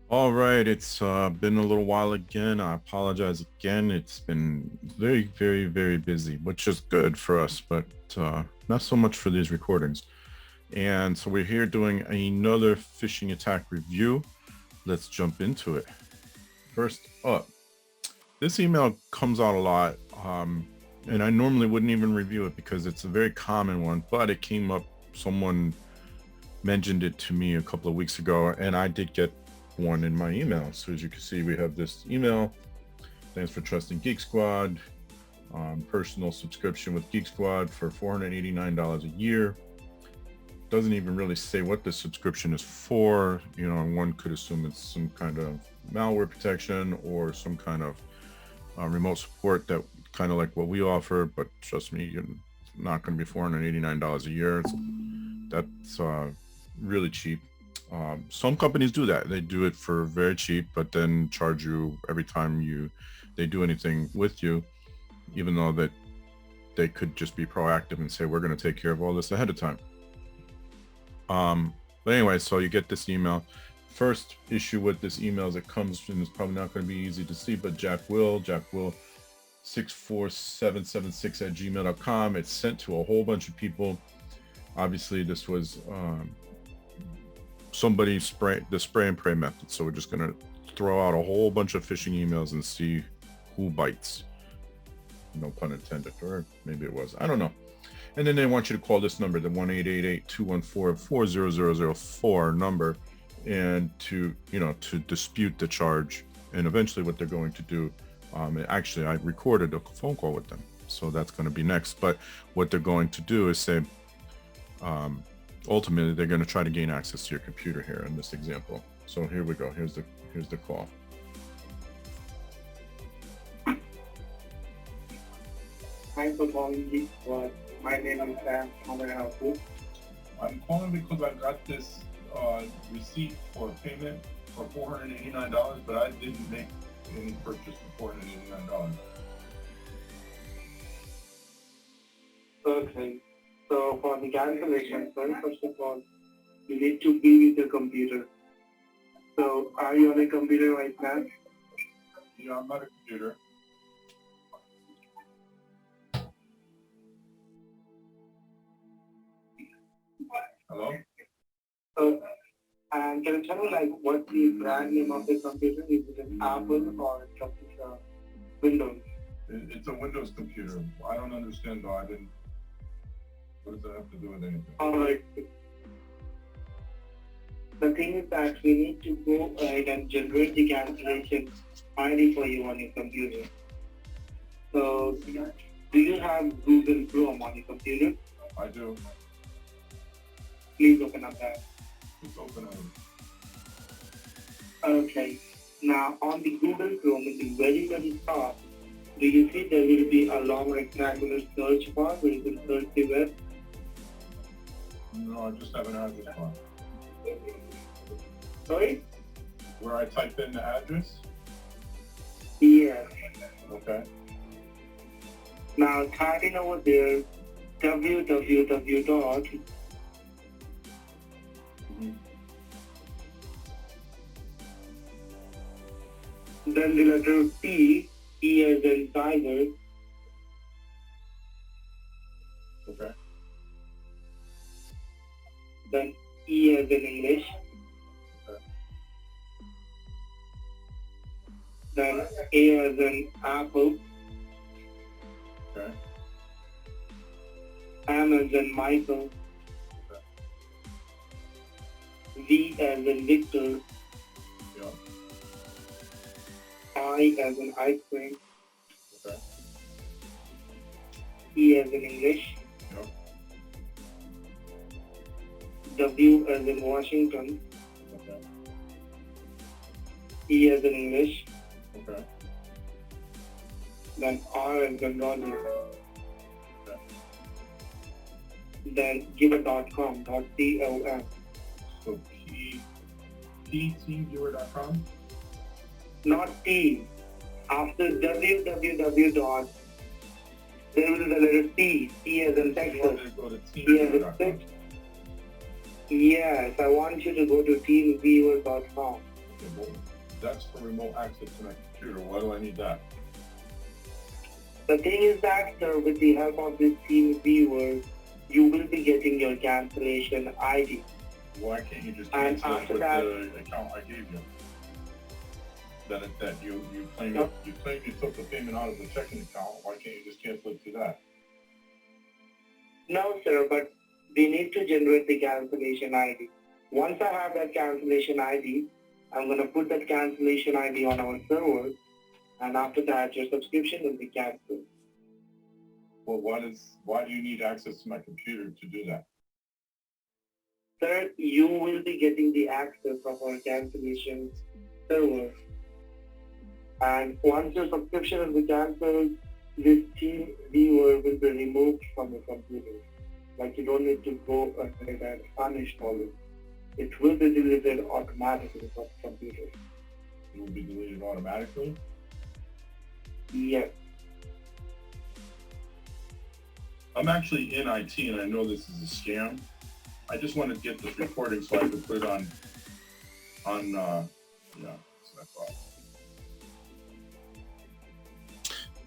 All right, it's been a little while again. I apologize again. It's been very, very, very busy, which is good for us, but not so much for these recordings. And so we're here doing another phishing attack review. Let's jump into it. First up, this email comes out a lot, and I normally wouldn't even review it because it's a very common one, but it came up, someone mentioned it to me a couple of weeks ago, and I did get one in my email. So as you can see, we have this email. Thanks for trusting Geek Squad. Personal subscription with Geek Squad for $489 a year. Doesn't even really say what the subscription is for. You know, one could assume it's some kind of malware protection or some kind of remote support, that kind of like what we offer. But trust me, you're not going to be $489 a year. That's really cheap. Some companies do that. They do it for very cheap, but then charge you every time they do anything with you, even though that they could just be proactive and say, we're going to take care of all this ahead of time. But anyway, so you get this email. First issue with this email is it comes, and it's probably not going to be easy to see, but Jack Will 64776 @gmail.com. It's sent to a whole bunch of people. Obviously, this was somebody the spray and pray method. So we're just going to throw out a whole bunch of phishing emails and see who bites. No pun intended, or maybe it was. I don't know. And then they want you to call this number, the 1-888-214-4004 number, and to dispute the charge. And eventually what they're going to do, actually I recorded a phone call with them, so that's going to be next. But what they're going to do is say, ultimately they're going to try to gain access to your computer here in this example. So here we go. Here's the call. Thanks for calling Geek Squad. My name is Sam. How may I help you? I'm calling because I got this receipt for payment for $489, but I didn't make any purchase for $489. Okay. So for the cancellation, first of all, you need to be with your computer. So are you on a computer right now? Yeah, I'm at a computer. Hello? And can you tell me what the brand name of the computer is? Is it Apple or Windows? It's a Windows computer. I don't understand though. What does that have to do with anything? Alright. The thing is that we need to go ahead and generate the cancellation ID for you on your computer. So, do you have Google Chrome on your computer? I do. Please open up that. It's open it. Okay. Now, on the Google Chrome, in the very, very top, do you see there will be a long rectangular search bar where you can search the web? No, I just have an address bar. Sorry? Where I type in the address? Yes. Okay. Now, type in over there www. Then the letter T, E as in tiger. Okay. Then E as in English. Okay. Then A as in apple. Okay. M as in Michael. Okay. V as in Victor. Yeah. I as in ice cream. Okay. E as in English. Yeah. W as in Washington. Okay. E as in English. Okay. Then R as in Roger. Okay. Then giver.com, .com. So ptgiver.com? Not T. After www dot, there will be the letter T. T as in Texas. Go to T as in Texas. Yes, I want you to go to teamviewer.com. Okay, well, that's for remote access to my computer. Why do I need that? The thing is that, sir, with the help of this team viewer, you will be getting your cancellation ID. Why can't you just And cancel it after with that, the account I gave you? That you claim No. you took the payment out of the checking account. Why can't you just cancel it through that? no, sir, but we need to generate the cancellation ID. Once I have that cancellation ID, I'm going to put that cancellation ID on our server, and after that, your subscription will be canceled. Well, why do you need access to my computer to do that? Sir, you will be getting the access of our cancellation server. And once your subscription will be cancelled, this team viewer will be removed from your computer. Like, you don't need to go ahead and uninstall it. It will be deleted automatically from the computer. It will be deleted automatically? Yes. I'm actually in IT, and I know this is a scam. I just want to get this recording so I can put it on so that's all.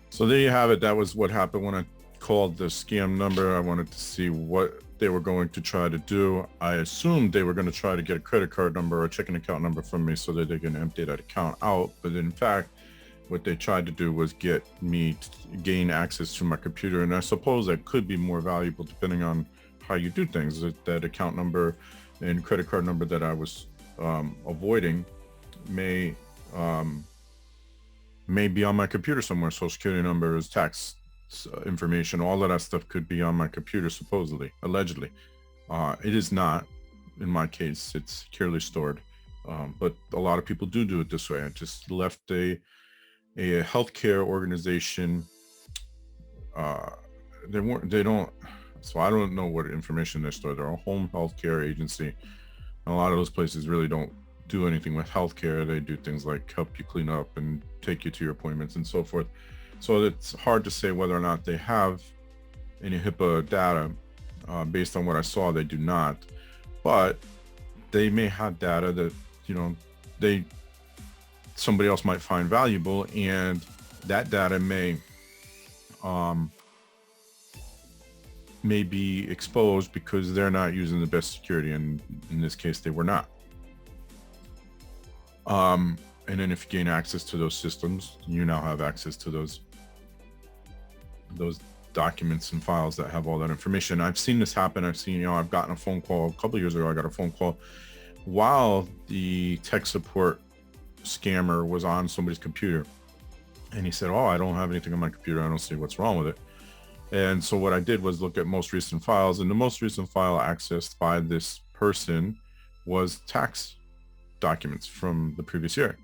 So there you have it. That was what happened when I called the scam number. I wanted to see what they were going to try to do. I assumed they were going to try to get a credit card number or a checking account number from me so that they can empty that account out. But in fact, what they tried to do was get me to gain access to my computer. And I suppose that could be more valuable depending on how you do things. That account number and credit card number that I was avoiding may be on my computer somewhere. Social security numbers, tax information, all of that stuff could be on my computer, supposedly, allegedly. It is not. In my case, it's securely stored. But a lot of people do it this way. I just left a healthcare organization. They don't, so I don't know what information they store. They're a home healthcare agency. And a lot of those places really don't do anything with healthcare. They do things like help you clean up and take you to your appointments and so forth. So it's hard to say whether or not they have any HIPAA data. Based on what I saw, they do not. But they may have data that, somebody else might find valuable, and that data may be exposed because they're not using the best security, and in this case they were not. And then if you gain access to those systems, you now have access to those documents and files that have all that information. I've seen this happen. I've gotten a phone call a couple of years ago. I got a phone call while the tech support scammer was on somebody's computer, and he said, "Oh, I don't have anything on my computer. I don't see what's wrong with it." And so what I did was look at most recent files, and the most recent file accessed by this person was tax documents from the previous year,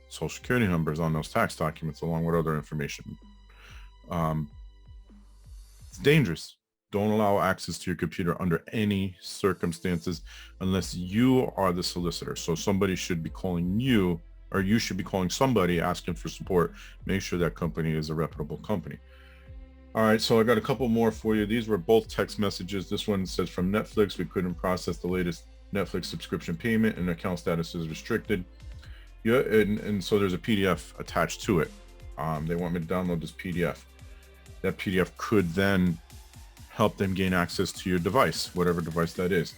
social security numbers on those tax documents along with other information. It's dangerous. Don't allow access to your computer under any circumstances unless you are the solicitor. So somebody should be calling you, or you should be calling somebody asking for support. Make sure that company is a reputable company. All right, so I got a couple more for you. These were both text messages. This one says, from Netflix, we couldn't process the latest Netflix subscription payment and account status is restricted. Yeah, and so there's a PDF attached to it. They want me to download this PDF. That PDF could then help them gain access to your device, whatever device that is.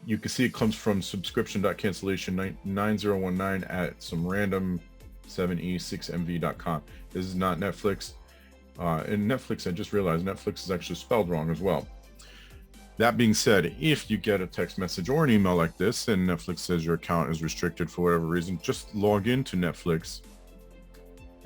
You can see it comes from subscription.cancellation9019 at some random 7e6mv.com. This is not Netflix. And Netflix, I just realized Netflix is actually spelled wrong as well. That being said, if you get a text message or an email like this and Netflix says your account is restricted for whatever reason, just log into Netflix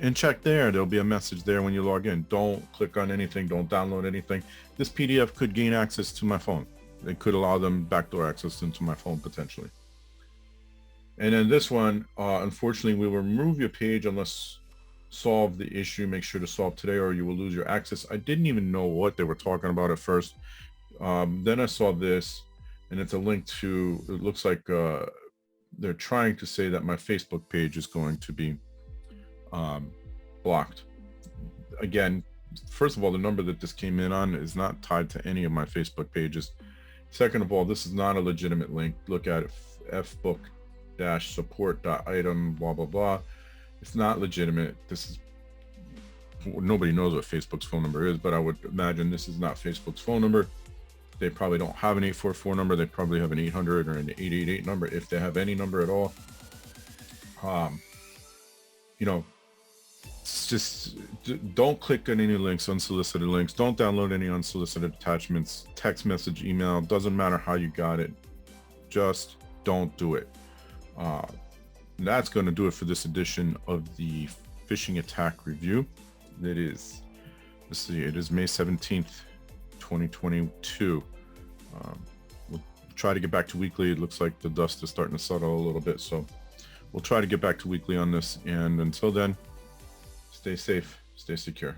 and check there. There'll be a message there when you log in. Don't click on anything. Don't download anything. This PDF could gain access to my phone. It could allow them backdoor access into my phone potentially. And then this one, unfortunately, we will remove your page unless solve the issue. Make sure to solve today or you will lose your access. I didn't even know what they were talking about at first. Then I saw this, and it's a link to, it looks like they're trying to say that my Facebook page is going to be blocked. Again, first of all, the number that this came in on is not tied to any of my Facebook pages. Second of all, this is not a legitimate link. Look at it, facebook.com/support.item blah blah blah. It's not legitimate. This is, nobody knows what Facebook's phone number is, but I would imagine this is not Facebook's phone number. They probably don't have an 844 number. They probably have an 800 or an 888 number, if they have any number at all. You know, it's just, don't click on any links, unsolicited links. Don't download any unsolicited attachments, text message, email. Doesn't matter how you got it. Just don't do it. That's going to do it for this edition of the phishing attack review. It is, let's see, it is May 17th, 2022. We'll try to get back to weekly. It looks like the dust is starting to settle a little bit, so we'll try to get back to weekly on this. And until then, stay safe, stay secure.